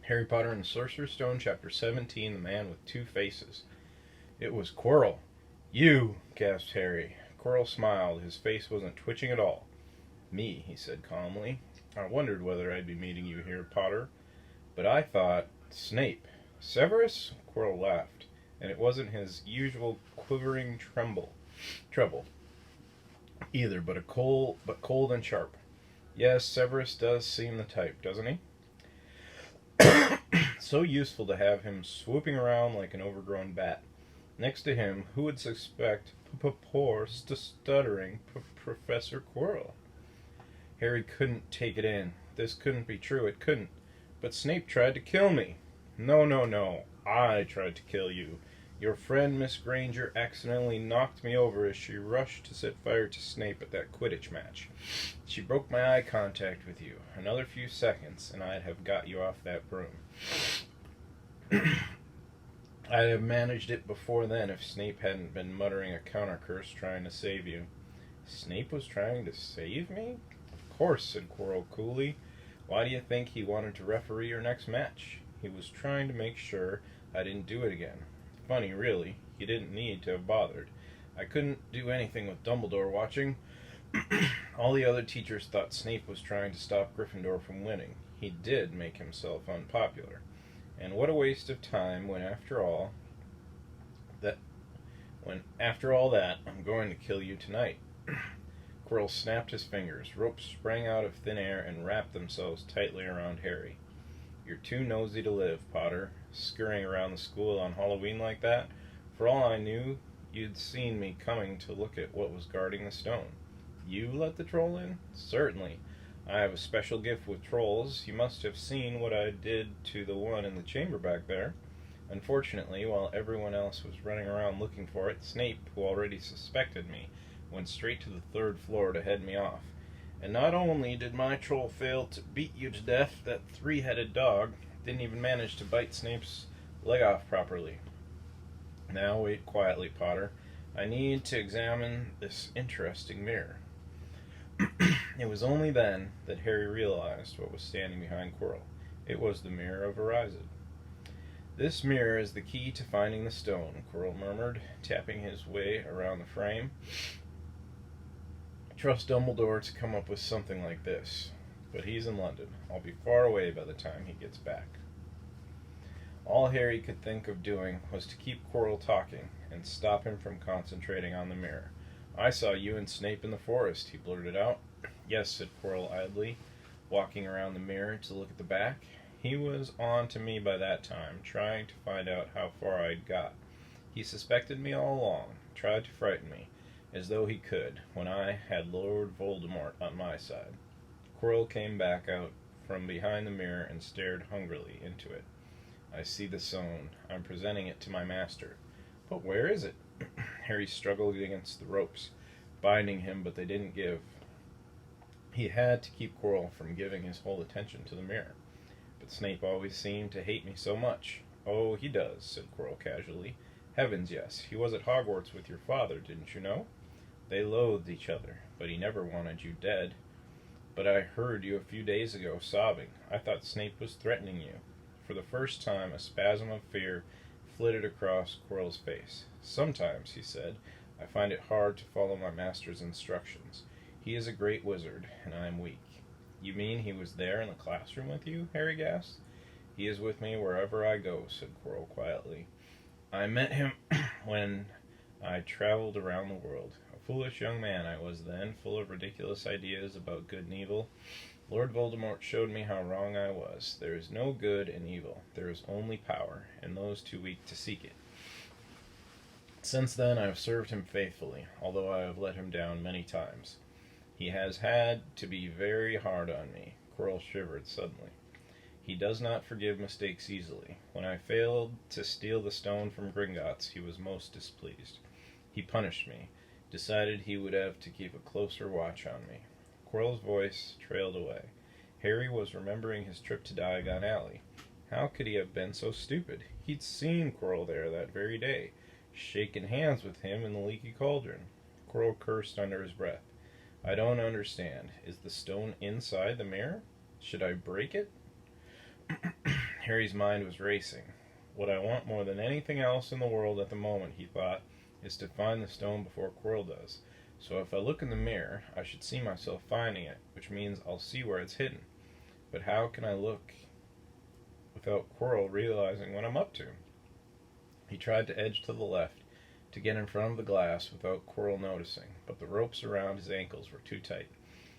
Harry Potter and the Sorcerer's Stone, Chapter 17, The Man with Two Faces. It was Quirrell. You, gasped Harry. Quirrell smiled. His face wasn't twitching at all. Me, he said calmly. I wondered whether I'd be meeting you here, Potter. But I thought, Snape. Severus? Quirrell laughed, and it wasn't his usual quivering treble either, but cold and sharp. Yes, Severus does seem the type, doesn't he? So useful to have him swooping around like an overgrown bat. Next to him, who would suspect poor stuttering Professor Quirrell? Harry couldn't take it in. This couldn't be true. It couldn't. But Snape tried to kill me. No, no, no. I tried to kill you. Your friend Miss Granger accidentally knocked me over as she rushed to set fire to Snape at that Quidditch match. She broke my eye contact with you. Another few seconds, and I'd have got you off that broom. I'd have managed it before then if Snape hadn't been muttering a counter curse trying to save you. Snape was trying to save me? Of course, said Quirrell coolly. Why do you think he wanted to referee your next match? He was trying to make sure I didn't do it again. Funny, really. He didn't need to have bothered. I couldn't do anything with Dumbledore watching. All the other teachers thought Snape was trying to stop Gryffindor from winning. He did make himself unpopular. And what a waste of time when after all that, I'm going to kill you tonight. Quirrell snapped his fingers. Ropes sprang out of thin air and wrapped themselves tightly around Harry. You're too nosy to live, Potter. Scurrying around the school on Halloween like that. For all I knew, you'd seen me coming to look at what was guarding the stone. You let the troll in? Certainly. I have a special gift with trolls. You must have seen what I did to the one in the chamber back there. Unfortunately, while everyone else was running around looking for it, Snape, who already suspected me, went straight to the third floor to head me off. And not only did my troll fail to beat you to death, that three-headed dog didn't even manage to bite Snape's leg off properly. Now wait quietly, Potter. I need to examine this interesting mirror. It was only then that Harry realized what was standing behind Quirrell. It was the Mirror of Horizon. This mirror is the key to finding the stone, Quirrell murmured, tapping his way around the frame. Trust Dumbledore to come up with something like this. But he's in London. I'll be far away by the time he gets back. All Harry could think of doing was to keep Quirrell talking and stop him from concentrating on the mirror. I saw you and Snape in the forest, he blurted out. Yes, said Quirrell idly, walking around the mirror to look at the back. He was on to me by that time, trying to find out how far I'd got. He suspected me all along, tried to frighten me, as though he could, when I had Lord Voldemort on my side. Quirrell came back out from behind the mirror and stared hungrily into it. I see the stone. I'm presenting it to my master. But where is it? Harry struggled against the ropes, binding him, but they didn't give. He had to keep Quirrell from giving his whole attention to the mirror. But Snape always seemed to hate me so much. Oh, he does, said Quirrell casually. Heavens, yes. He was at Hogwarts with your father, didn't you know? They loathed each other, but he never wanted you dead. But I heard you a few days ago sobbing. I thought Snape was threatening you. For the first time, a spasm of fear flitted across Quirrell's face. Sometimes, he said, I find it hard to follow my master's instructions. He is a great wizard, and I am weak. You mean he was there in the classroom with you? Harry gasped. He is with me wherever I go, said Quirrell quietly. I met him when I traveled around the world. A foolish young man I was then, full of ridiculous ideas about good and evil. Lord Voldemort showed me how wrong I was. There is no good in evil. There is only power, and those too weak to seek it. Since then I have served him faithfully, although I have let him down many times. He has had to be very hard on me. Quirrell shivered suddenly. He does not forgive mistakes easily. When I failed to steal the stone from Gringotts, he was most displeased. He punished me, decided he would have to keep a closer watch on me. Quirrell's voice trailed away. Harry was remembering his trip to Diagon Alley. How could he have been so stupid? He'd seen Quirrell there that very day, shaken hands with him in the leaky cauldron. Quirrell cursed under his breath. I don't understand. Is the stone inside the mirror? Should I break it? Harry's mind was racing. What I want more than anything else in the world at the moment, he thought, is to find the stone before Quirrell does. So if I look in the mirror, I should see myself finding it, which means I'll see where it's hidden. But how can I look without Quirrell realizing what I'm up to? He tried to edge to the left, to get in front of the glass without Quirrell noticing, but the ropes around his ankles were too tight.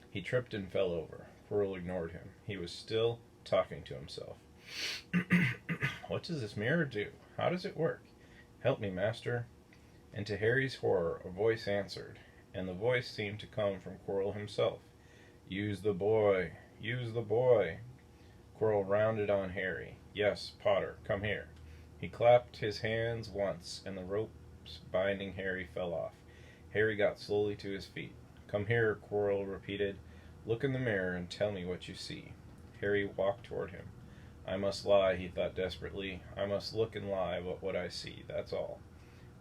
He tripped and fell over. Quirrell ignored him. He was still talking to himself. What does this mirror do? How does it work? Help me, master. And to Harry's horror, a voice answered, and the voice seemed to come from Quirrell himself. Use the boy. Use the boy. Quirrell rounded on Harry. Yes, Potter, come here. He clapped his hands once, and the ropes binding Harry fell off. Harry got slowly to his feet. Come here, Quirrell repeated. Look in the mirror and tell me what you see. Harry walked toward him. I must lie, he thought desperately. I must look and lie about what I see, that's all.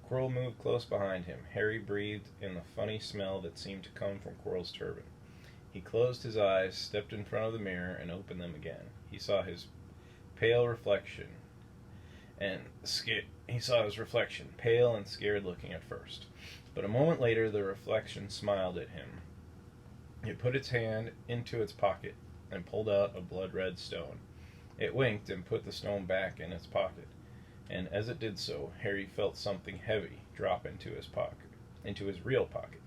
Quirrell moved close behind him. Harry breathed in the funny smell that seemed to come from Quirrell's turban. He closed his eyes, stepped in front of the mirror, and opened them again. He saw his reflection, pale and scared looking at first. But a moment later, the reflection smiled at him. It put its hand into its pocket and pulled out a blood-red stone. It winked and put the stone back in its pocket, and as it did so, Harry felt something heavy drop into his real pocket.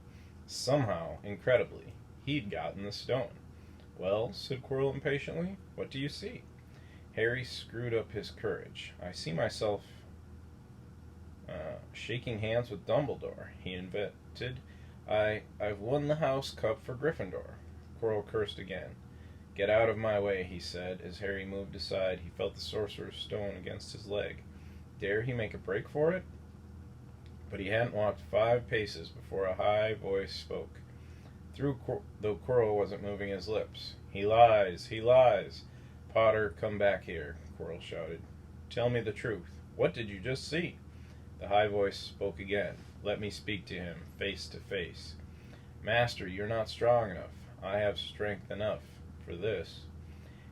Somehow, incredibly, he'd gotten the stone. Well, said Quirrell impatiently, what do you see? Harry screwed up his courage. I see myself shaking hands with Dumbledore, he invented. I've won the house cup for Gryffindor. Quirrell cursed again. Get out of my way, he said. As Harry moved aside, he felt the Sorcerer's Stone against his leg. Dare he make a break for it? But he hadn't walked 5 paces before a high voice spoke, though Quirrell wasn't moving his lips. He lies! He lies! Potter, come back here, Quirrell shouted. Tell me the truth. What did you just see? The high voice spoke again. Let me speak to him, face to face. Master, you're not strong enough. I have strength enough for this.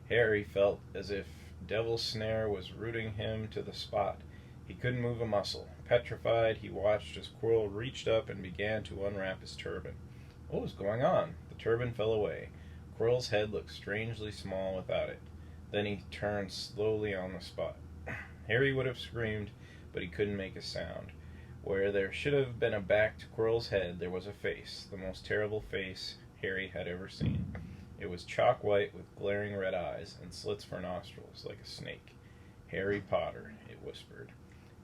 Harry felt as if Devil's Snare was rooting him to the spot. He couldn't move a muscle. Petrified, he watched as Quirrell reached up and began to unwrap his turban. What was going on? The turban fell away. Quirrell's head looked strangely small without it. Then he turned slowly on the spot. Harry would have screamed, but he couldn't make a sound. Where there should have been a back to Quirrell's head, there was a face, the most terrible face Harry had ever seen. It was chalk white with glaring red eyes and slits for nostrils, like a snake. Harry Potter, it whispered.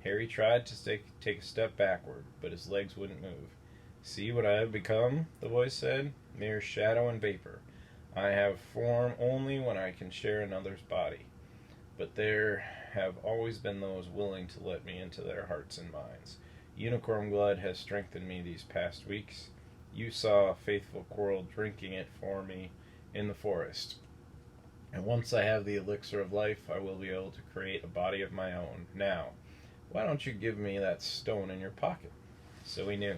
Harry tried to take a step backward, but his legs wouldn't move. See what I have become, the voice said. Mere shadow and vapor. I have form only when I can share another's body. But there have always been those willing to let me into their hearts and minds. Unicorn blood has strengthened me these past weeks. You saw faithful Quirrell drinking it for me in the forest. And once I have the elixir of life, I will be able to create a body of my own. Now, why don't you give me that stone in your pocket? So he knew.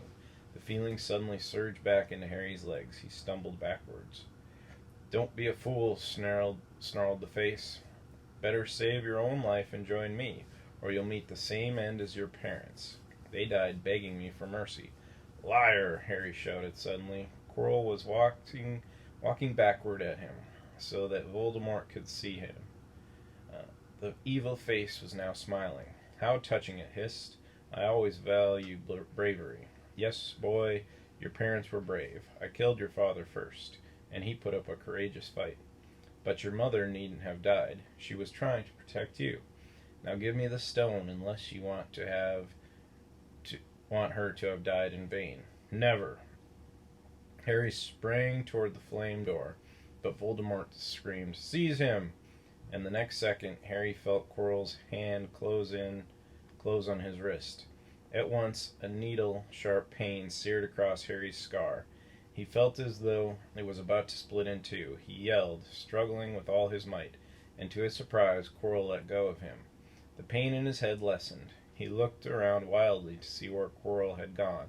The feeling suddenly surged back into Harry's legs. He stumbled backwards. Don't be a fool, snarled the face. Better save your own life and join me, or you'll meet the same end as your parents. They died begging me for mercy. Liar, Harry shouted suddenly. Quirrell was walking backward at him, so that Voldemort could see him. The evil face was now smiling. How touching, it hissed. I always valued bravery. Yes, boy, your parents were brave. I killed your father first, and he put up a courageous fight. But your mother needn't have died. She was trying to protect you. Now give me the stone, unless you want her to have died in vain. Never. Harry sprang toward the flame door, but Voldemort screamed, Seize him! And the next second, Harry felt Quirrell's hand close on his wrist. At once, a needle-sharp pain seared across Harry's scar. He felt as though it was about to split in two. He yelled, struggling with all his might, and to his surprise, Quirrell let go of him. The pain in his head lessened. He looked around wildly to see where Quirrell had gone,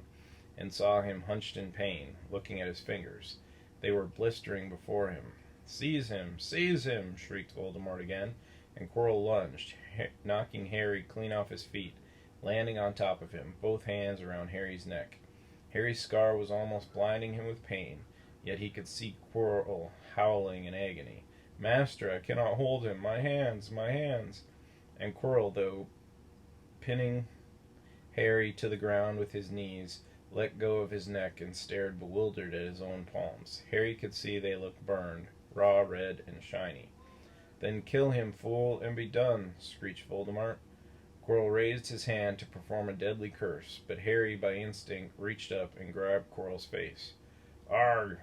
and saw him hunched in pain, looking at his fingers. They were blistering before him. Seize him! Seize him! Shrieked Voldemort again. and Quirrell lunged, knocking Harry clean off his feet, landing on top of him, both hands around Harry's neck. Harry's scar was almost blinding him with pain, yet he could see Quirrell howling in agony. "Master, I cannot hold him. My hands, my hands!" And Quirrell, though pinning Harry to the ground with his knees, let go of his neck and stared bewildered at his own palms. Harry could see they looked burned, raw red and shiny. "Then kill him, fool, and be done," screeched Voldemort. Quirrell raised his hand to perform a deadly curse, but Harry, by instinct, reached up and grabbed Quirrell's face. "Arg!"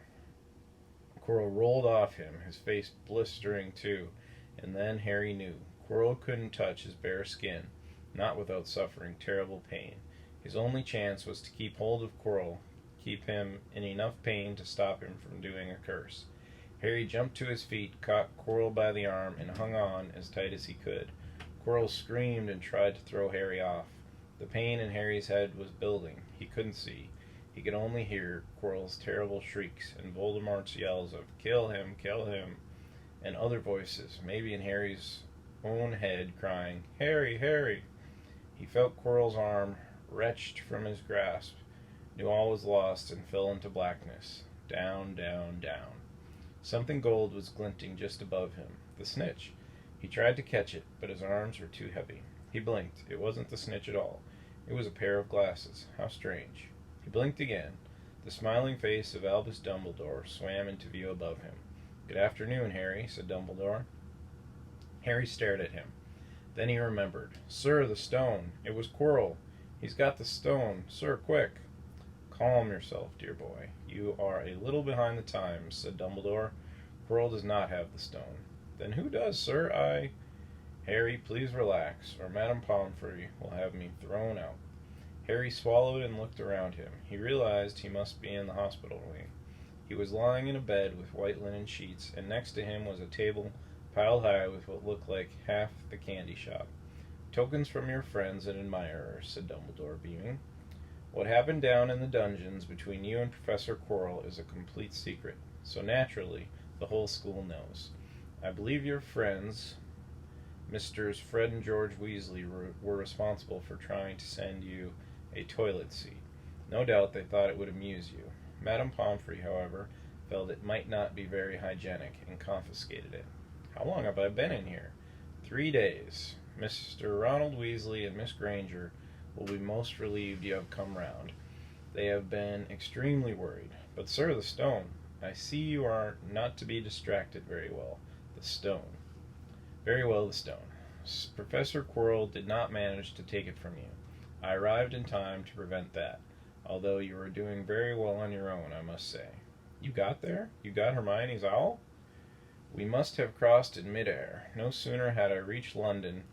Quirrell rolled off him, his face blistering too, and then Harry knew. Quirrell couldn't touch his bare skin, not without suffering terrible pain. His only chance was to keep hold of Quirrell, keep him in enough pain to stop him from doing a curse. Harry jumped to his feet, caught Quirrell by the arm, and hung on as tight as he could. Quirrell screamed and tried to throw Harry off. The pain in Harry's head was building. He couldn't see. He could only hear Quirrell's terrible shrieks and Voldemort's yells of kill him, and other voices, maybe in Harry's own head, crying, "Harry, Harry!" He felt Quirrell's arm wrenched from his grasp, knew all was lost, and fell into blackness. Down, down, down. Something gold was glinting just above him. The snitch. He tried to catch it, but his arms were too heavy. He blinked. It wasn't the snitch at all. It was a pair of glasses. How strange. He blinked again. The smiling face of Albus Dumbledore swam into view above him. "Good afternoon, Harry," said Dumbledore. Harry stared at him. Then he remembered. "Sir, the stone. It was Quirrell. He's got the stone. Sir, quick." "Calm yourself, dear boy. You are a little behind the times," said Dumbledore. "Quirrell does not have the stone." "Then who does, sir? Harry, please relax, or Madame Pomfrey will have me thrown out." Harry swallowed and looked around him. He realized he must be in the hospital wing. He was lying in a bed with white linen sheets, and next to him was a table piled high with what looked like half the candy shop. "Tokens from your friends and admirers," said Dumbledore, beaming. "What happened down in the dungeons between you and Professor Quirrell is a complete secret, so naturally the whole school knows. I believe your friends, Messrs. Fred and George Weasley, were responsible for trying to send you a toilet seat. No doubt they thought it would amuse you. Madame Pomfrey, however, felt it might not be very hygienic and confiscated it. How long have I been in here?" 3 days. Mr. Ronald Weasley and Miss Granger will be most relieved you have come round. They have been extremely worried. But, sir, the stone. I see you are not to be distracted very well. The stone. Very well, the stone. Professor Quirrell did not manage to take it from you. I arrived in time to prevent that, although you were doing very well on your own, I must say. You got there? You got Hermione's owl? We must have crossed in mid-air. No sooner had I reached London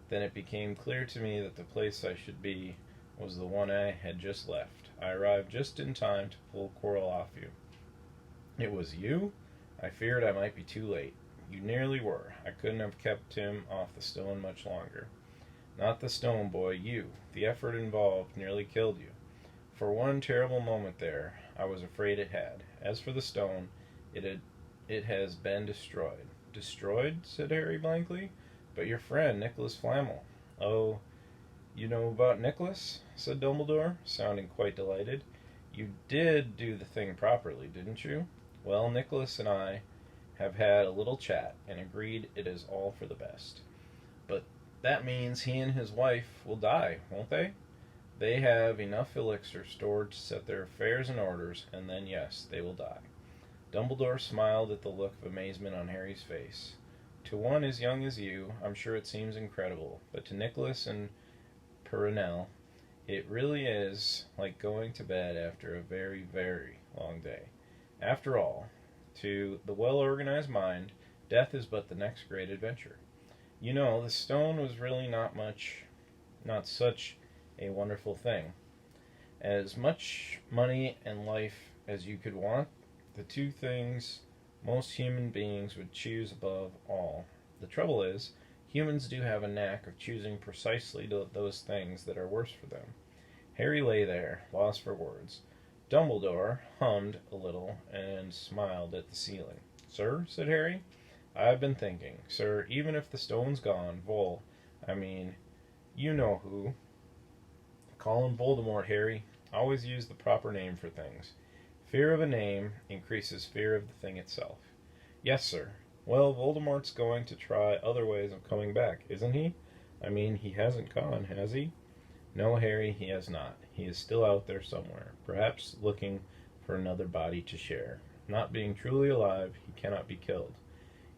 than it became clear to me that the place I should be was the one I had just left. I arrived just in time to pull Quirrell off you." "It was you? I feared I might be too late." "You nearly were. I couldn't have kept him off the stone much longer." "Not the stone, boy, you. The effort involved nearly killed you. For one terrible moment there, I was afraid it had. As for the stone, it has been destroyed." "Destroyed?" said Harry blankly. "But your friend, Nicholas Flamel." "Oh, you know about Nicholas?" said Dumbledore, sounding quite delighted. "You did do the thing properly, didn't you? Well, Nicholas and I have had a little chat, and agreed it is all for the best." "But that means he and his wife will die, won't they?" "They have enough elixir stored to set their affairs in orders, and then, yes, they will die." Dumbledore smiled at the look of amazement on Harry's face. "To one as young as you, I'm sure it seems incredible, but to Nicholas and Perenelle, it really is like going to bed after a very, very long day. After all, to the well-organized mind, death is but the next great adventure. You know, the stone was really not such a wonderful thing. As much money and life as you could want, the two things most human beings would choose above all. The trouble is, humans do have a knack of choosing precisely those things that are worse for them." Harry lay there, lost for words. Dumbledore hummed a little and smiled at the ceiling. "Sir?" said Harry. I've been thinking, sir, even if the stone's gone, I mean, you know who. Call him Voldemort, Harry. Always use the proper name for things. Fear of a name increases fear of the thing itself. Yes, sir. Well, Voldemort's going to try other ways of coming back, isn't he? I mean, he hasn't gone, has he? No, Harry, he has not. He is still out there somewhere, perhaps looking for another body to share. Not being truly alive, he cannot be killed.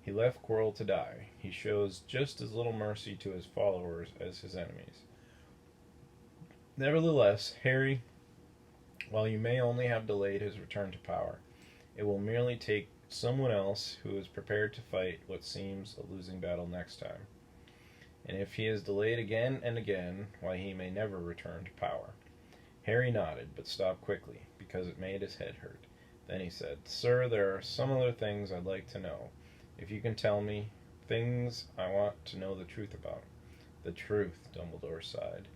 He left Quirrell to die. He shows just as little mercy to his followers as his enemies. Nevertheless, Harry, while you may only have delayed his return to power, it will merely take someone else who is prepared to fight what seems a losing battle next time. And if he is delayed again and again, why, he may never return to power. Harry nodded, but stopped quickly, because it made his head hurt. Then he said, Sir, there are some other things I'd like to know. If you can tell me, things I want to know the truth about. The truth, Dumbledore sighed.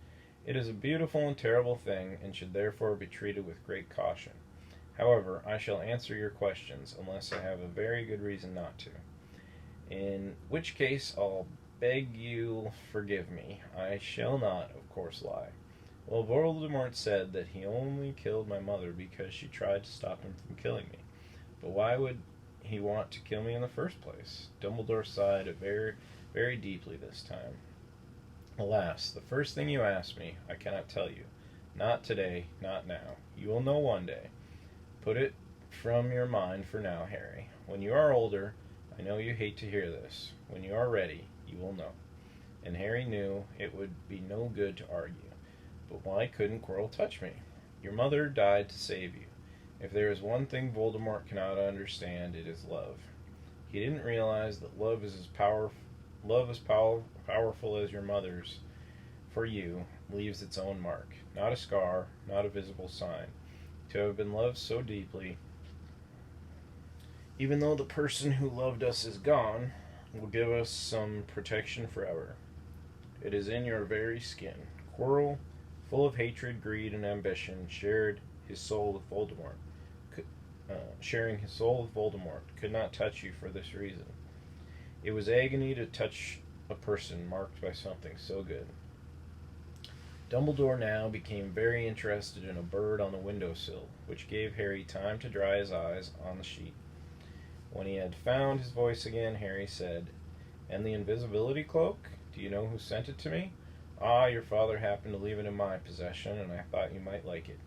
It is a beautiful and terrible thing, and should therefore be treated with great caution. However, I shall answer your questions, unless I have a very good reason not to. In which case, I'll beg you'll forgive me. I shall not, of course, lie. Well, Voldemort said that he only killed my mother because she tried to stop him from killing me. But why would he want to kill me in the first place? Dumbledore sighed very, very deeply this time. Alas, the first thing you asked me, I cannot tell you. Not today, not now. You will know one day. Put it from your mind for now, Harry. When you are older, I know you hate to hear this. When you are ready, you will know. And Harry knew it would be no good to argue. But why couldn't Quirrell touch me? Your mother died to save you. If there is one thing Voldemort cannot understand, it is love. He didn't realize that love is powerful as your mother's, for you, leaves its own mark. Not a scar, not a visible sign. To have been loved so deeply, even though the person who loved us is gone, will give us some protection forever. It is in your very skin. Quirrell, full of hatred, greed, and ambition, sharing his soul with Voldemort, could not touch you for this reason. It was agony to touch a person marked by something so good. Dumbledore now became very interested in a bird on the windowsill, which gave Harry time to dry his eyes on the sheet. When he had found his voice again, Harry said, And the invisibility cloak? Do you know who sent it to me? Ah, your father happened to leave it in my possession, and I thought you might like it.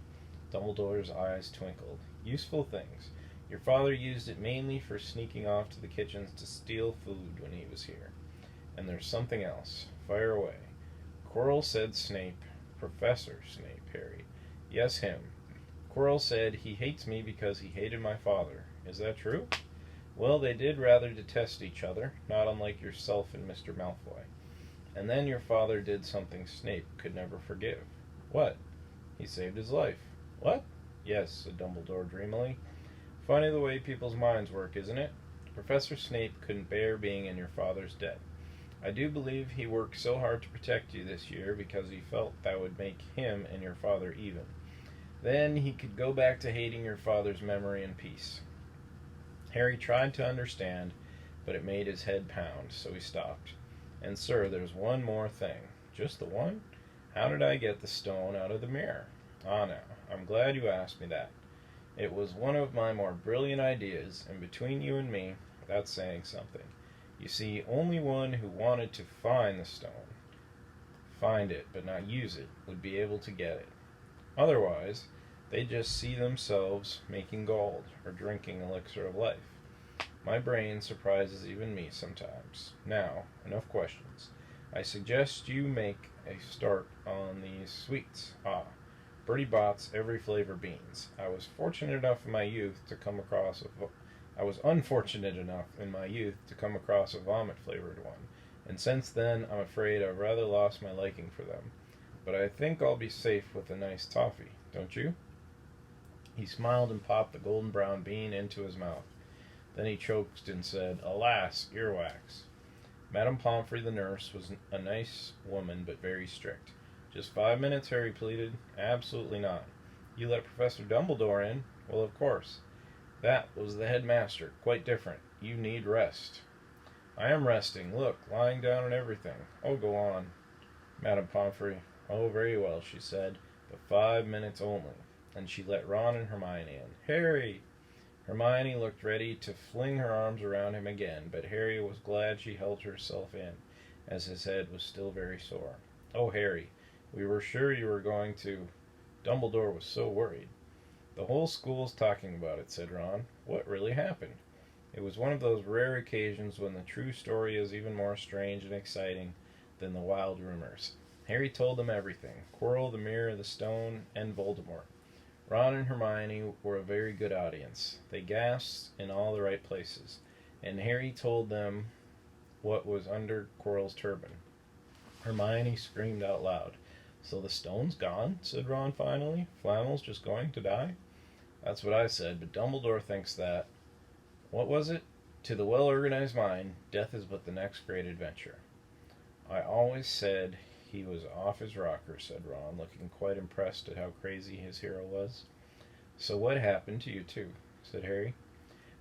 Dumbledore's eyes twinkled. Useful things. Your father used it mainly for sneaking off to the kitchens to steal food when he was here. And there's something else. Fire away. Quirrell said Snape. Professor Snape, Harry. Yes, him. Quirrell said he hates me because he hated my father. Is that true? Well, they did rather detest each other, not unlike yourself and Mr. Malfoy. And then your father did something Snape could never forgive. What? He saved his life. What? Yes, said Dumbledore dreamily. Funny the way people's minds work, isn't it? Professor Snape couldn't bear being in your father's debt. I do believe he worked so hard to protect you this year because he felt that would make him and your father even. Then he could go back to hating your father's memory in peace. Harry tried to understand, but it made his head pound, so he stopped. And, sir, there's one more thing. Just the one? How did I get the stone out of the mirror? Ah, now, I'm glad you asked me that. It was one of my more brilliant ideas, and between you and me, that's saying something. You see, only one who wanted to find it, but not use it, would be able to get it. Otherwise, they just see themselves making gold or drinking elixir of life. My brain surprises even me sometimes. Now, enough questions. I suggest you make a start on these sweets. Ah, Bertie Bott's every flavor beans. I was unfortunate enough in my youth to come across a vomit-flavored one, and since then I'm afraid I've rather lost my liking for them. But I think I'll be safe with a nice toffee, don't you? He smiled and popped the golden brown bean into his mouth. Then he choked and said, Alas, earwax. Madame Pomfrey, the nurse, was a nice woman, but very strict. Just 5 minutes, Harry pleaded. Absolutely not. You let Professor Dumbledore in? Well, of course. That was the headmaster. Quite different. You need rest. I am resting. Look, lying down and everything. Oh, go on, Madame Pomfrey. Oh, very well, she said, but 5 minutes only. And she let Ron and Hermione in. Harry! Hermione looked ready to fling her arms around him again, but Harry was glad she held herself in, as his head was still very sore. Oh, Harry, we were sure you were going to. Dumbledore was so worried. The whole school's talking about it, said Ron. What really happened? It was one of those rare occasions when the true story is even more strange and exciting than the wild rumors. Harry told them everything: Quirrell, the mirror, the stone, and Voldemort. Ron and Hermione were a very good audience. They gasped in all the right places, and Harry told them what was under Quirrell's turban. Hermione screamed out loud. So the stone's gone, said Ron finally. Flamel's just going to die? That's what I said, but Dumbledore thinks that. What was it? To the well-organized mind, death is but the next great adventure. I always said he was off his rocker, said Ron, looking quite impressed at how crazy his hero was. So what happened to you two? Said Harry.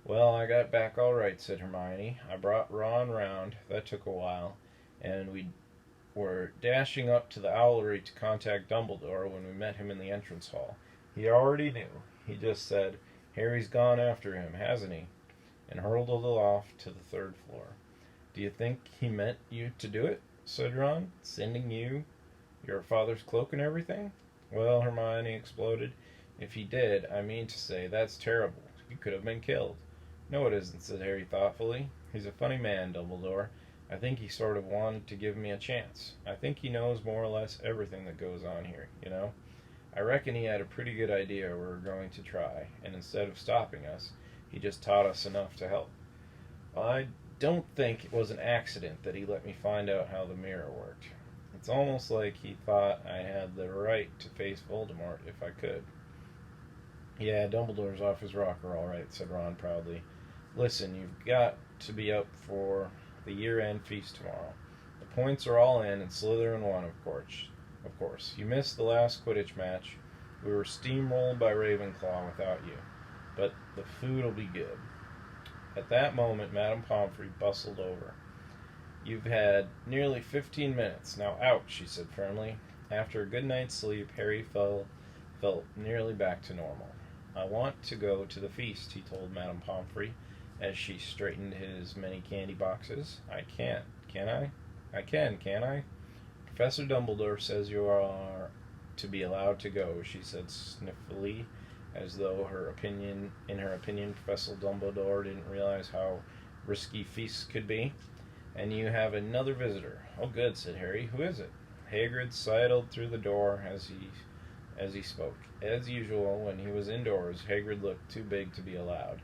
Well, I got back all right, said Hermione. I brought Ron round. That took a while, and we were dashing up to the owlery to contact Dumbledore when we met him in the entrance hall. He already knew. He just said, Harry's gone after him, hasn't he? And hurled aloft to the third floor. Do you think he meant you to do it? Said Ron. Sending you your father's cloak and everything? Well, Hermione exploded, if he did, I mean to say, that's terrible. You could have been killed. No, it isn't, said Harry thoughtfully. He's a funny man, Dumbledore. I think he sort of wanted to give me a chance. I think he knows more or less everything that goes on here, you know? I reckon he had a pretty good idea we were going to try, and instead of stopping us, he just taught us enough to help. I don't think it was an accident that he let me find out how the mirror worked. It's almost like he thought I had the right to face Voldemort if I could. Yeah, Dumbledore's off his rocker, all right, said Ron proudly. Listen, you've got to be up for the year-end feast tomorrow. The points are all in, and Slytherin won, of course. Of course. You missed the last Quidditch match. We were steamrolled by Ravenclaw without you. But the food'll be good. At that moment, Madame Pomfrey bustled over. You've had nearly 15 minutes. Now out, she said firmly. After a good night's sleep, Harry felt nearly back to normal. I want to go to the feast, he told Madame Pomfrey, as she straightened his many candy boxes. I can't, can I? I can, can't I? Professor Dumbledore says you are to be allowed to go, she said sniffily, as though in her opinion, Professor Dumbledore didn't realize how risky feasts could be. And you have another visitor. Oh, good, said Harry. Who is it? Hagrid sidled through the door as he spoke. As usual, when he was indoors, Hagrid looked too big to be allowed.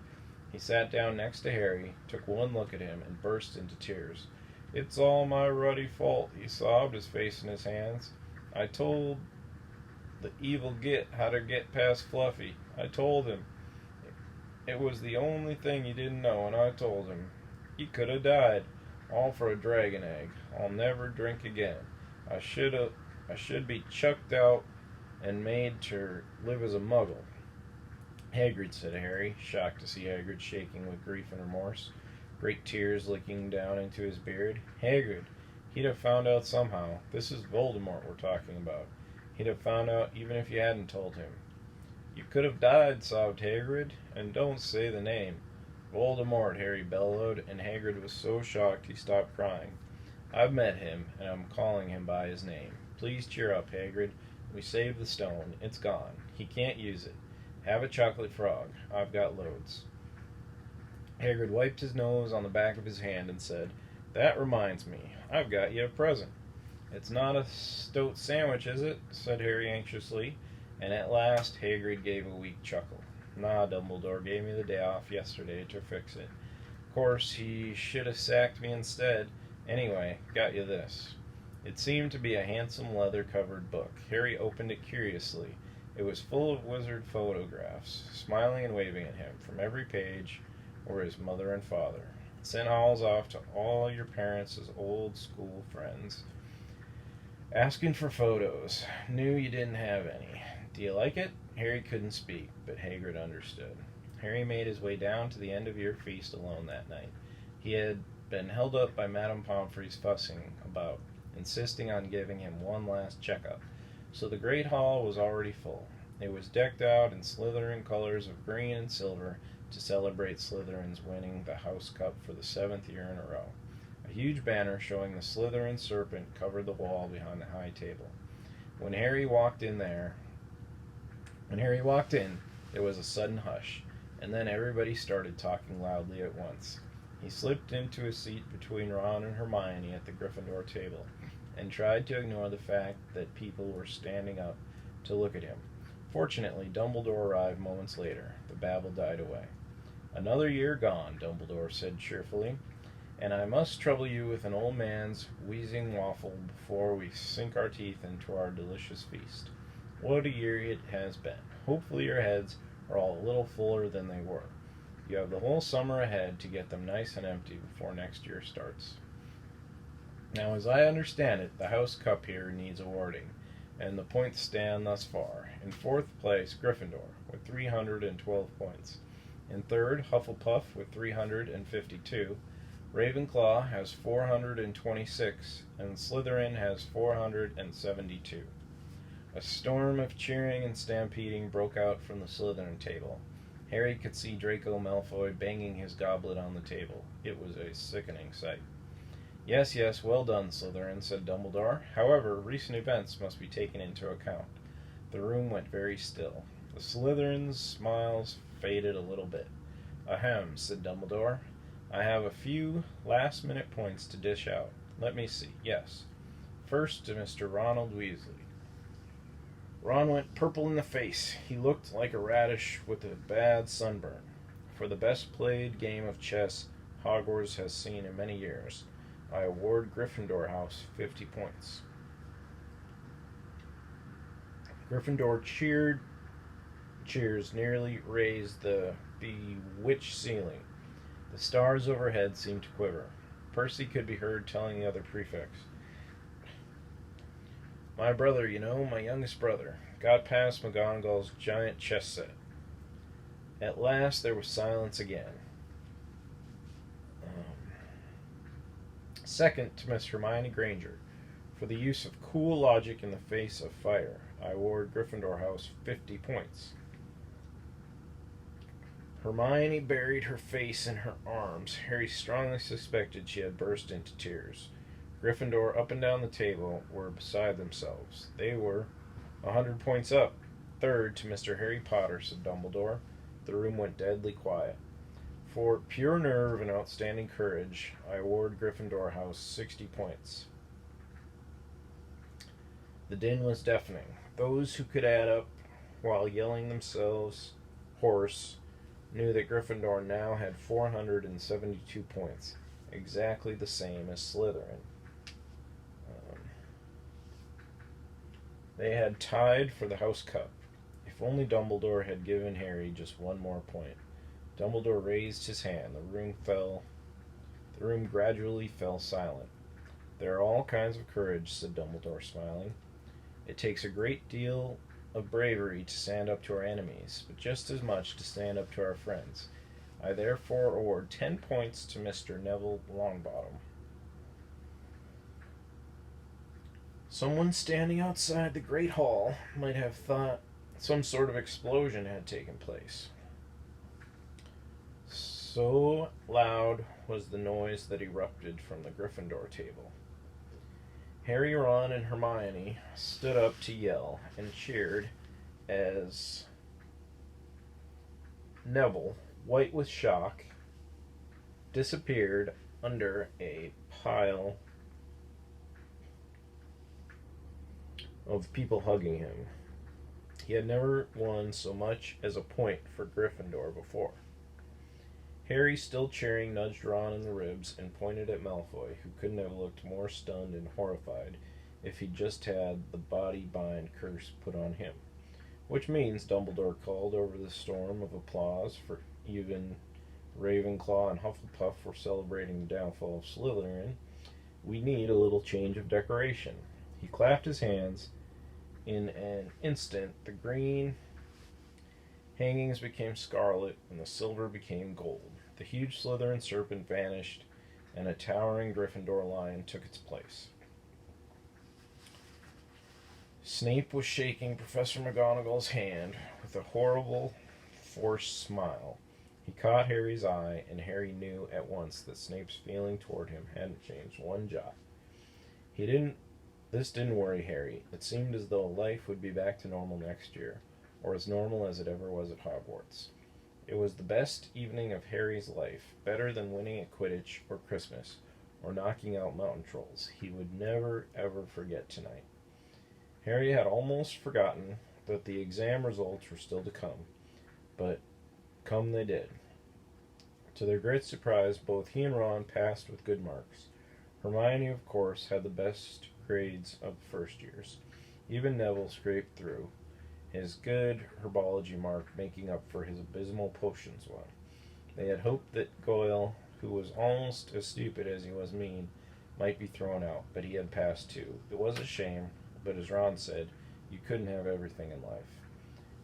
He sat down next to Harry, took one look at him, and burst into tears. It's all my ruddy fault, he sobbed, his face in his hands. I told the evil Git how to get past Fluffy. I told him. It was the only thing he didn't know, and I told him. He could have died, all for a dragon egg. I'll never drink again. I should be chucked out and made to live as a muggle. Hagrid, said Harry, shocked to see Hagrid shaking with grief and remorse, great tears licking down into his beard. Hagrid, he'd have found out somehow. This is Voldemort we're talking about. He'd have found out even if you hadn't told him. You could have died, sobbed Hagrid, and don't say the name. Voldemort, Harry bellowed, and Hagrid was so shocked he stopped crying. I've met him, and I'm calling him by his name. Please cheer up, Hagrid. We saved the stone. It's gone. He can't use it. Have a chocolate frog. I've got loads. Hagrid wiped his nose on the back of his hand and said, That reminds me. I've got you a present. It's not a stoat sandwich, is it? Said Harry anxiously, and at last Hagrid gave a weak chuckle. Nah, Dumbledore gave me the day off yesterday to fix it. Of course, he should have sacked me instead. Anyway, got you this. It seemed to be a handsome leather-covered book. Harry opened it curiously. It was full of wizard photographs. Smiling and waving at him, from every page, were his mother and father. Sent owls off to all your parents' as old school friends. Asking for photos. Knew you didn't have any. Do you like it? Harry couldn't speak, but Hagrid understood. Harry made his way down to the end of your feast alone that night. He had been held up by Madame Pomfrey's fussing about, insisting on giving him one last checkup. So the great hall was already full. It was decked out in Slytherin colors of green and silver to celebrate Slytherin's winning the House Cup for the 7th year in a row. A huge banner showing the Slytherin serpent covered the wall behind the high table. When Harry walked in, there was a sudden hush, and then everybody started talking loudly at once. He slipped into a seat between Ron and Hermione at the Gryffindor table, and tried to ignore the fact that people were standing up to look at him. Fortunately, Dumbledore arrived moments later. The babble died away. "Another year gone," Dumbledore said cheerfully, "and I must trouble you with an old man's wheezing waffle before we sink our teeth into our delicious feast. What a year it has been. Hopefully your heads are all a little fuller than they were. You have the whole summer ahead to get them nice and empty before next year starts. Now, as I understand it, the House Cup here needs awarding, and the points stand thus far. In 4th place, Gryffindor, with 312 points. In 3rd, Hufflepuff, with 352. Ravenclaw has 426, and Slytherin has 472. A storm of cheering and stampeding broke out from the Slytherin table. Harry could see Draco Malfoy banging his goblet on the table. It was a sickening sight. "Yes, yes, well done, Slytherin," said Dumbledore. "However, recent events must be taken into account." The room went very still. The Slytherins' smiles faded a little bit. "Ahem," said Dumbledore. "I have a few last-minute points to dish out. Let me see. Yes. First to Mr. Ronald Weasley." Ron went purple in the face. He looked like a radish with a bad sunburn. "For the best played game of chess Hogwarts has seen in many years, I award Gryffindor House 50 points." Gryffindor cheers nearly raised the bewitched ceiling. The stars overhead seemed to quiver. Percy could be heard telling the other prefects, "My brother, you know, my youngest brother, got past McGonagall's giant chess set." At last there was silence again. Second to Miss Hermione Granger, "For the use of cool logic in the face of fire, I award Gryffindor House 50 points." Hermione buried her face in her arms. Harry strongly suspected she had burst into tears. Gryffindor, up and down the table, were beside themselves. They were 100 points up. "Third to Mr. Harry Potter," said Dumbledore. The room went deadly quiet. "For pure nerve and outstanding courage, I award Gryffindor House 60 points." The din was deafening. Those who could add up while yelling themselves hoarse knew that Gryffindor now had 472 points, exactly the same as Slytherin. They had tied for the House Cup. If only Dumbledore had given Harry just one more point. Dumbledore raised his hand. The room gradually fell silent. "There are all kinds of courage," said Dumbledore, smiling. "It takes a great deal of bravery to stand up to our enemies, but just as much to stand up to our friends. I therefore award 10 points to Mr. Neville Longbottom." Someone standing outside the Great Hall might have thought some sort of explosion had taken place. So loud was the noise that erupted from the Gryffindor table. Harry, Ron, and Hermione stood up to yell and cheered as Neville, white with shock, disappeared under a pile of people hugging him. He had never won so much as a point for Gryffindor before. Harry, still cheering, nudged Ron in the ribs and pointed at Malfoy, who couldn't have looked more stunned and horrified if he'd just had the body-bind curse put on him. "Which means," Dumbledore called over the storm of applause, for even Ravenclaw and Hufflepuff were celebrating the downfall of Slytherin, "we need a little change of decoration." He clapped his hands. In an instant, the green hangings became scarlet, and the silver became gold. The huge Slytherin serpent vanished, and a towering Gryffindor lion took its place. Snape was shaking Professor McGonagall's hand with a horrible, forced smile. He caught Harry's eye, and Harry knew at once that Snape's feeling toward him hadn't changed one jot. This didn't worry Harry. It seemed as though life would be back to normal next year, or as normal as it ever was at Hogwarts. It was the best evening of Harry's life, better than winning at Quidditch or Christmas, or knocking out mountain trolls. He would never, ever forget tonight. Harry had almost forgotten that the exam results were still to come, but come they did. To their great surprise, both he and Ron passed with good marks. Hermione, of course, had the best grades of the first years. Even Neville scraped through, his good herbology mark making up for his abysmal potions one. They had hoped that Goyle, who was almost as stupid as he was mean, might be thrown out, but he had passed too. It was a shame, but as Ron said, you couldn't have everything in life.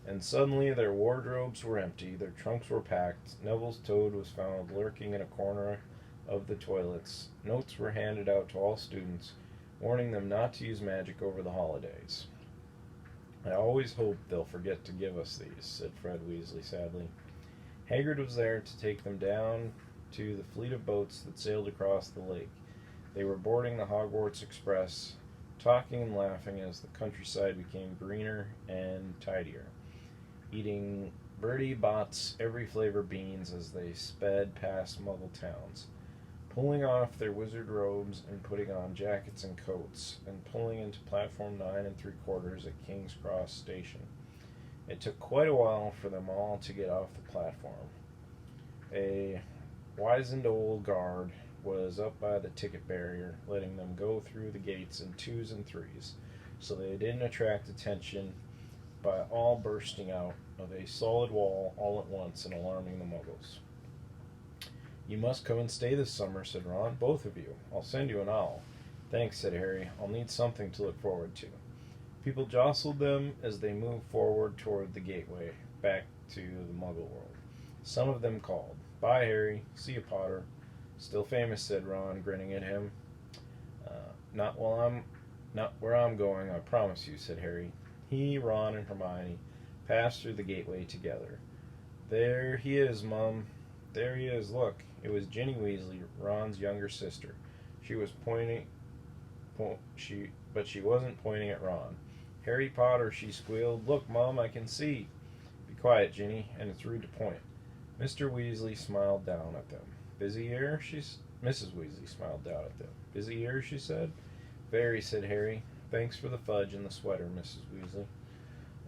And suddenly their wardrobes were empty, their trunks were packed, Neville's toad was found lurking in a corner of the toilets. Notes were handed out to all students, warning them not to use magic over the holidays. I always hope they'll forget to give us these, said Fred Weasley sadly. Hagrid was there to take them down to the fleet of boats that sailed across the lake. They were boarding the Hogwarts Express, talking and laughing as the countryside became greener and tidier, eating Bertie Bott's every flavor beans as they sped past Muggle towns, pulling off their wizard robes and putting on jackets and coats, and pulling into platform 9 3/4 at King's Cross Station. It took quite a while for them all to get off the platform. A wizened old guard was up by the ticket barrier, letting them go through the gates in 2s and 3s, so they didn't attract attention by all bursting out of a solid wall all at once and alarming the Muggles. You must come and stay this summer, said Ron. Both of you. I'll send you an owl. Thanks, said Harry. I'll need something to look forward to. People jostled them as they moved forward toward the gateway, back to the Muggle world. Some of them called, Bye, Harry. See you, Potter. Still famous, said Ron, grinning at him. Not where I'm going, I promise you, said Harry. He, Ron, and Hermione passed through the gateway together. There he is, Mum. There he is, look. It was Ginny Weasley, Ron's younger sister. She was pointing, but she wasn't pointing at Ron. Harry Potter, she squealed. Look, Mom, I can see. Be quiet, Ginny, and it's rude to point. Mr. Weasley smiled down at them. Busy here? Mrs. Weasley smiled down at them. Busy here, she said. Very, said Harry. Thanks for the fudge and the sweater, Mrs. Weasley.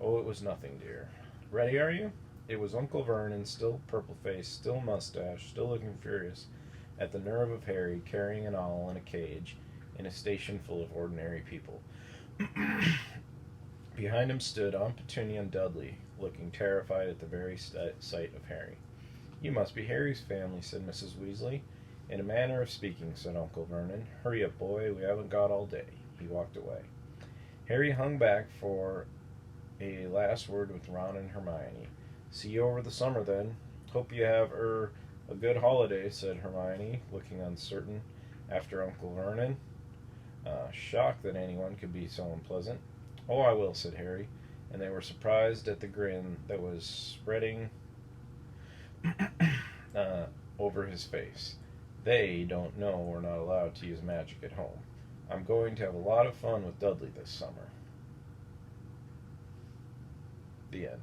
Oh, it was nothing, dear. Ready, are you? It was Uncle Vernon, still purple-faced, still mustached, still looking furious at the nerve of Harry carrying an owl in a cage in a station full of ordinary people. Behind him stood Aunt Petunia and Dudley, looking terrified at the very sight of Harry. You must be Harry's family, said Mrs. Weasley. In a manner of speaking, said Uncle Vernon. Hurry up, boy, we haven't got all day. He walked away. Harry hung back for a last word with Ron and Hermione. See you over the summer, then. Hope you have, a good holiday, said Hermione, looking uncertain after Uncle Vernon. Shocked that anyone could be so unpleasant. Oh, I will, said Harry, and they were surprised at the grin that was spreading over his face. They don't know we're not allowed to use magic at home. I'm going to have a lot of fun with Dudley this summer. The end.